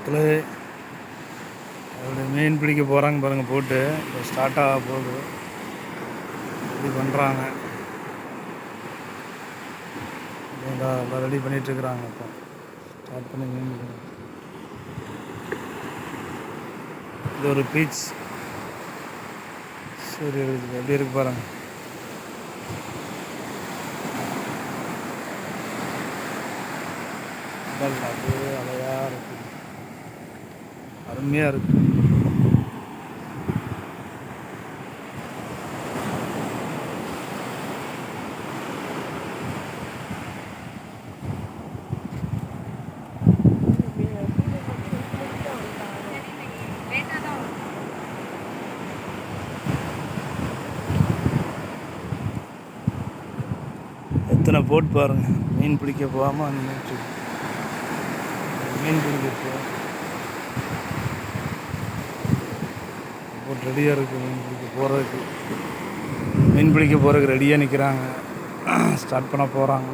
மக்களே அப்படி மீன் பிடிக்க போகிறாங்க பாருங்கள். போட்டு இப்போ ஸ்டார்ட் ஆக போகுது. இப்படி பண்ணுறாங்க. எல்லாம் ரெடி பண்ணிகிட்ருக்குறாங்க. இப்போ ஸ்டார்ட் பண்ணி மீன் பிடிக்கணும். இது ஒரு பீச். சரி எப்படி இருக்கு பாருங்கள். அப்படியே அலையாக இருக்குது. அருமையாக இருக்குது. எத்தனை போட் பாருங்கள். மீன் பிடிக்க போகாமல் அந்த மீன் பிடிக்க போட் ரெடியாக இருக்குது. மீன் பிடிக்க போகிறதுக்கு ரெடியாக நிற்கிறாங்க. ஸ்டார்ட் பண்ண போகிறாங்க.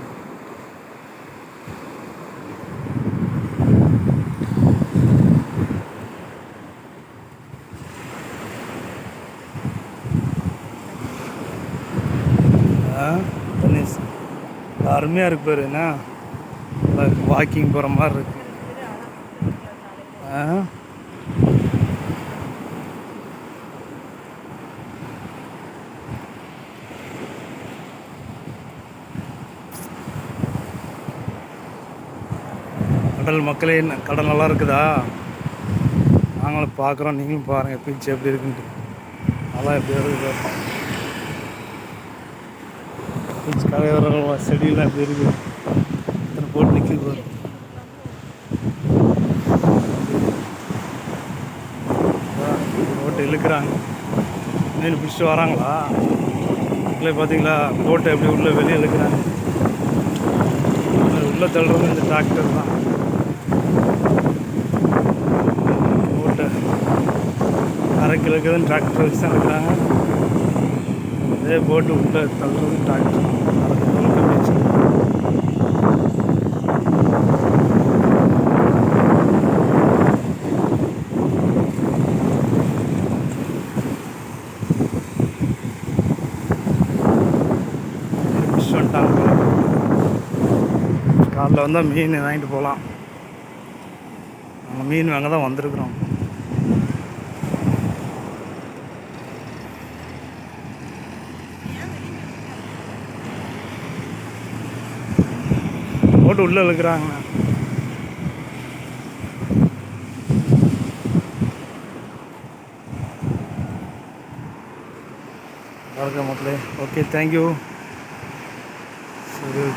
அருமையாக இருக்கு பேர். என்ன வாக்கிங் போகிற மாதிரி இருக்கு. கடல் மக்களே, கடல் நல்லா இருக்குதா? நாங்களும் பார்க்குறோம், நீங்களும் பாருங்கள் பீச் எப்படி இருக்குன்ட்டு. நல்லா எப்படி இருக்குது பீச். கரையோரம் செடியெல்லாம் எப்படி இருக்குது. இத்தனை போட்டு நிற்கிது பாரு. போட்டு இழுக்கிறாங்க. மீன் பிடிச்சிட்டு வராங்களா? மக்களே பார்த்தீங்களா? போட்டை எப்படி உள்ளே வெளியே இழுக்கிறாங்க. உள்ளே தள்ளுறது இந்த டிராக்டர் தான். போட்டை அரைக்கு இழுக்குதுன்னு டிராக்டர் வச்சு தான் இழுக்கிறாங்க. அதே போட்டு உள்ளே தள்ளுறது டிராக்டர். காலைல வந்தால் மீன் வாங்கிட்டு போகலாம். நம்ம மீன் வாங்க தான் வந்திருக்குறோம். போட்டு உள்ளே இழுக்கிறாங்க. மக்களே. Okay, thank you. சரி.